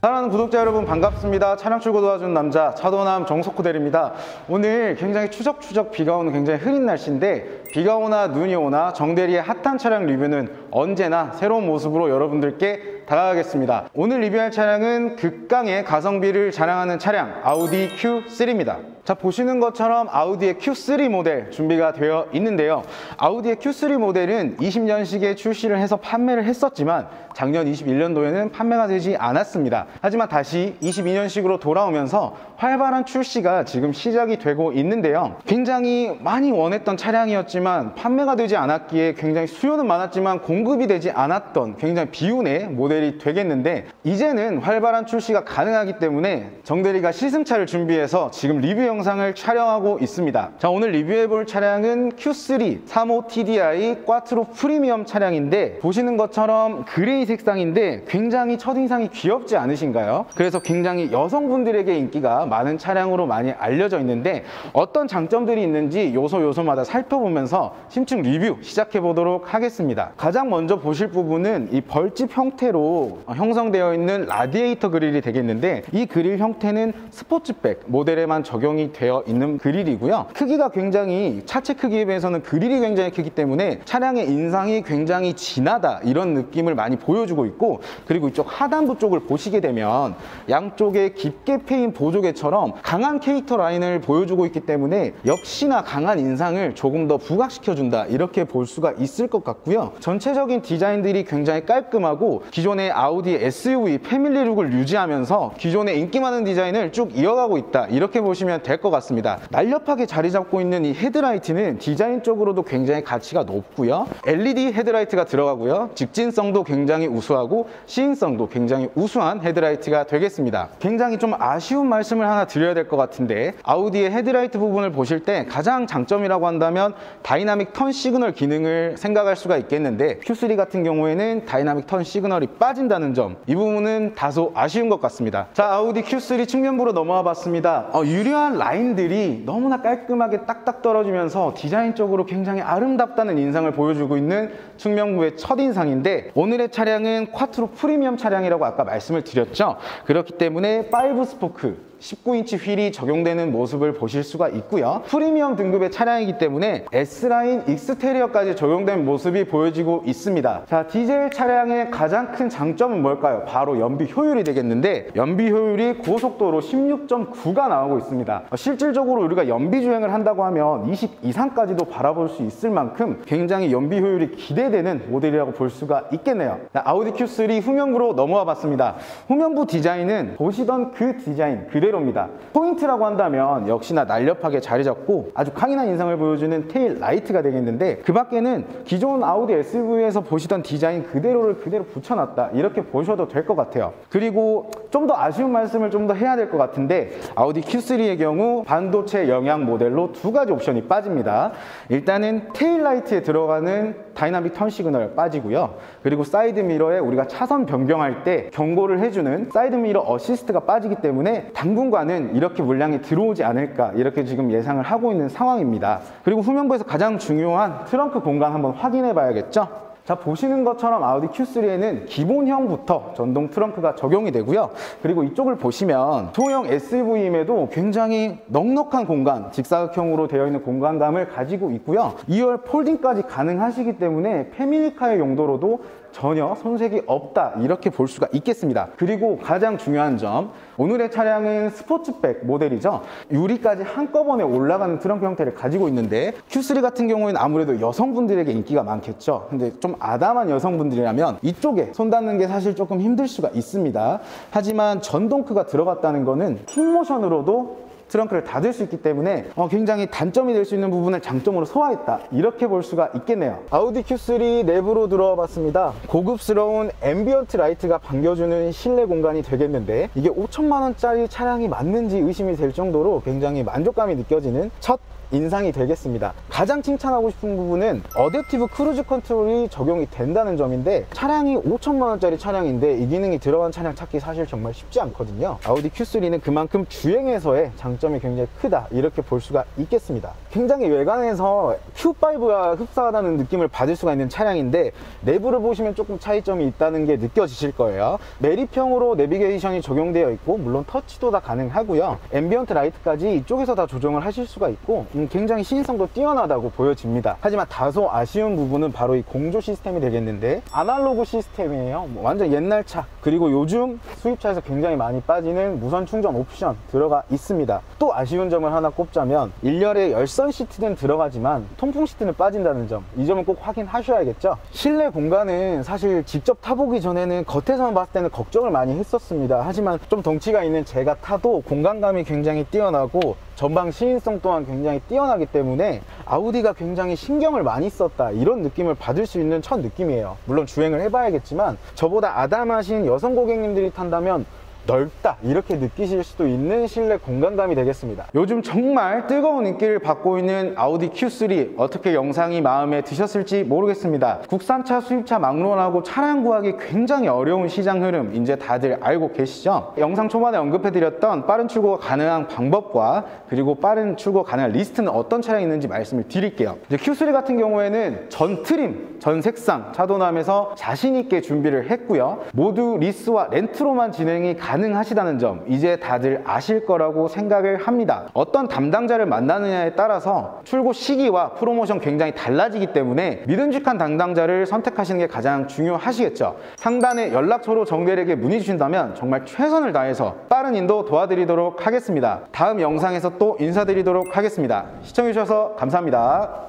사랑하는 구독자 여러분 반갑습니다. 차량 출고 도와주는 남자 차도남 정석호 대리입니다. 오늘 굉장히 추적추적 비가 오는 굉장히 흐린 날씨인데 비가 오나 눈이 오나 정대리의 핫한 차량 리뷰는 언제나 새로운 모습으로 여러분들께 다가가겠습니다. 오늘 리뷰할 차량은 극강의 가성비를 자랑하는 차량 아우디 Q3입니다. 자, 보시는 것처럼 아우디의 Q3 모델 준비가 되어 있는데요. 아우디의 Q3 모델은 20년식에 출시를 해서 판매를 했었지만 작년 21년도에는 판매가 되지 않았습니다. 하지만 다시 22년식으로 돌아오면서 활발한 출시가 지금 시작이 되고 있는데요. 굉장히 많이 원했던 차량이었지만 판매가 되지 않았기에 굉장히 수요는 많았지만 공급이 되지 않았던 굉장히 비운의 모델이 되겠는데, 이제는 활발한 출시가 가능하기 때문에 정대리가 시승차를 준비해서 지금 리뷰 영상을 촬영하고 있습니다. 자, 오늘 리뷰해볼 차량은 Q3 35TDI 꽈트로 프리미엄 차량인데, 보시는 것처럼 그레이 색상인데 굉장히 첫인상이 귀엽지 않으신가요? 그래서 굉장히 여성분들에게 인기가 많은 차량으로 많이 알려져 있는데, 어떤 장점들이 있는지 요소마다 살펴보면서 심층 리뷰 시작해 보도록 하겠습니다. 가장 먼저 보실 부분은 이 벌집 형태로 형성되어 있는 라디에이터 그릴이 되겠는데, 이 그릴 형태는 스포츠백 모델에만 적용이 되어 있는 그릴이고요. 크기가 굉장히 차체 크기에 비해서는 그릴이 굉장히 크기 때문에 차량의 인상이 굉장히 진하다 이런 느낌을 많이 보여주고 있고, 그리고 이쪽 하단부 쪽을 보시게 되면 양쪽에 깊게 패인 보조개처럼 강한 캐릭터 라인을 보여주고 있기 때문에 역시나 강한 인상을 조금 더 부각시켜준다 이렇게 볼 수가 있을 것 같고요. 전체적인 디자인들이 굉장히 깔끔하고 기존의 아우디 SUV 패밀리룩을 유지하면서 기존의 인기 많은 디자인을 쭉 이어가고 있다 이렇게 보시면 될 것 같습니다. 날렵하게 자리 잡고 있는 이 헤드라이트는 디자인적으로도 굉장히 가치가 높고요. LED 헤드라이트가 들어가고요. 직진성도 굉장히 우수하고 시인성도 굉장히 우수한 헤드라이트가 되겠습니다. 굉장히 좀 아쉬운 말씀을 하나 드려야 될 것 같은데, 아우디의 헤드라이트 부분을 보실 때 가장 장점이라고 한다면 다이나믹 턴 시그널 기능을 생각할 수가 있겠는데, Q3 같은 경우에는 다이나믹 턴 시그널이 빠진다는 점, 이 부분은 다소 아쉬운 것 같습니다. 자, 아우디 Q3 측면부로 넘어와 봤습니다. 유려한 라인들이 너무나 깔끔하게 딱딱 떨어지면서 디자인적으로 굉장히 아름답다는 인상을 보여주고 있는 측면부의 첫인상인데, 오늘의 차량은 쿼트로 프리미엄 차량이라고 아까 말씀을 드렸죠. 그렇기 때문에 5스포크 19인치 휠이 적용되는 모습을 보실 수가 있고요. 프리미엄 등급의 차량이기 때문에 S라인 익스테리어까지 적용된 모습이 보여지고 있습니다. 자, 디젤 차량의 가장 큰 장점은 뭘까요? 바로 연비 효율이 되겠는데, 연비 효율이 고속도로 16.9가 나오고 있습니다. 실질적으로 우리가 연비 주행을 한다고 하면 20 이상까지도 바라볼 수 있을 만큼 굉장히 연비 효율이 기대되는 모델이라고 볼 수가 있겠네요. 자, 아우디 Q3 후면부로 넘어와 봤습니다. 후면부 디자인은 보시던 그 디자인 그대로입니다. 포인트라고 한다면 역시나 날렵하게 자리 잡고 아주 강인한 인상을 보여주는 테일 라이트가 되겠는데, 그 밖에는 기존 아우디 SUV에서 보시던 디자인 그대로 붙여놨다 이렇게 보셔도 될 것 같아요. 그리고 좀 더 아쉬운 말씀을 좀 더 해야 될 것 같은데, 아우디 Q3의 경우 반도체 영양 모델로 두 가지 옵션이 빠집니다. 일단은 테일 라이트에 들어가는 다이나믹 턴 시그널 빠지고요. 그리고 사이드 미러에 우리가 차선 변경할 때 경고를 해주는 사이드 미러 어시스트가 빠지기 때문에 당분간은 이렇게 물량이 들어오지 않을까 이렇게 지금 예상을 하고 있는 상황입니다. 그리고 후면부에서 가장 중요한 트렁크 공간 한번 확인해 봐야겠죠. 자, 보시는 것처럼 아우디 Q3에는 기본형부터 전동 트렁크가 적용이 되고요. 그리고 이쪽을 보시면 소형 SUV임에도 굉장히 넉넉한 공간, 직사각형으로 되어 있는 공간감을 가지고 있고요. 2열 폴딩까지 가능하시기 때문에 패밀리카의 용도로도 전혀 손색이 없다 이렇게 볼 수가 있겠습니다. 그리고 가장 중요한 점, 오늘의 차량은 스포츠백 모델이죠. 유리까지 한꺼번에 올라가는 트렁크 형태를 가지고 있는데, Q3 같은 경우에는 아무래도 여성분들에게 인기가 많겠죠. 근데 좀 아담한 여성분들이라면 이쪽에 손 닿는 게 사실 조금 힘들 수가 있습니다. 하지만 전동크가 들어갔다는 거는 킥모션으로도 트렁크를 닫을 수 있기 때문에 굉장히 단점이 될 수 있는 부분을 장점으로 소화했다 이렇게 볼 수가 있겠네요. 아우디 Q3 내부로 들어와 봤습니다. 고급스러운 앰비언트 라이트가 반겨주는 실내 공간이 되겠는데, 이게 5천만 원짜리 차량이 맞는지 의심이 될 정도로 굉장히 만족감이 느껴지는 첫 인상이 되겠습니다. 가장 칭찬하고 싶은 부분은 어댑티브 크루즈 컨트롤이 적용이 된다는 점인데, 차량이 5천만 원짜리 차량인데 이 기능이 들어간 차량 찾기 사실 정말 쉽지 않거든요. 아우디 Q3는 그만큼 주행에서의 장점이 굉장히 크다, 이렇게 볼 수가 있겠습니다. 굉장히 외관에서 Q5와 흡사하다는 느낌을 받을 수가 있는 차량인데, 내부를 보시면 조금 차이점이 있다는 게 느껴지실 거예요. 매립형으로 내비게이션이 적용되어 있고, 물론 터치도 다 가능하고요. 앰비언트 라이트까지 이쪽에서 다 조정을 하실 수가 있고, 굉장히 시인성도 뛰어나다고 보여집니다. 하지만 다소 아쉬운 부분은 바로 이 공조 시스템이 되겠는데, 아날로그 시스템이에요. 완전 옛날 차, 그리고 요즘 수입차에서 굉장히 많이 빠지는 무선 충전 옵션 들어가 있습니다. 또 아쉬운 점을 하나 꼽자면, 1열에 열선 시트는 들어가지만 통풍 시트는 빠진다는 점, 이 점은 꼭 확인하셔야겠죠. 실내 공간은 사실 직접 타보기 전에는 겉에서만 봤을 때는 걱정을 많이 했었습니다. 하지만 좀 덩치가 있는 제가 타도 공간감이 굉장히 뛰어나고 전방 시인성 또한 굉장히 뛰어나기 때문에 아우디가 굉장히 신경을 많이 썼다, 이런 느낌을 받을 수 있는 첫 느낌이에요. 물론 주행을 해봐야겠지만 저보다 아담하신 여성 고객님들이 탄다면 넓다, 이렇게 느끼실 수도 있는 실내 공간감이 되겠습니다. 요즘 정말 뜨거운 인기를 받고 있는 아우디 Q3, 어떻게 영상이 마음에 드셨을지 모르겠습니다. 국산차, 수입차 막론하고 차량 구하기 굉장히 어려운 시장 흐름 이제 다들 알고 계시죠? 영상 초반에 언급해드렸던 빠른 출고가 가능한 방법과 그리고 빠른 출고 가능한 리스트는 어떤 차량이 있는지 말씀을 드릴게요. 이제 Q3 같은 경우에는 전 트림, 전 색상 차도남에서 자신있게 준비를 했고요. 모두 리스와 렌트로만 진행이 가능하시다는 점 이제 다들 아실 거라고 생각을 합니다. 어떤 담당자를 만나느냐에 따라서 출고 시기와 프로모션 굉장히 달라지기 때문에 믿음직한 담당자를 선택하시는 게 가장 중요하시겠죠. 상단에 연락처로 정대리에게 문의 주신다면 정말 최선을 다해서 빠른 인도 도와드리도록 하겠습니다. 다음 영상에서 또 인사드리도록 하겠습니다. 시청해주셔서 감사합니다.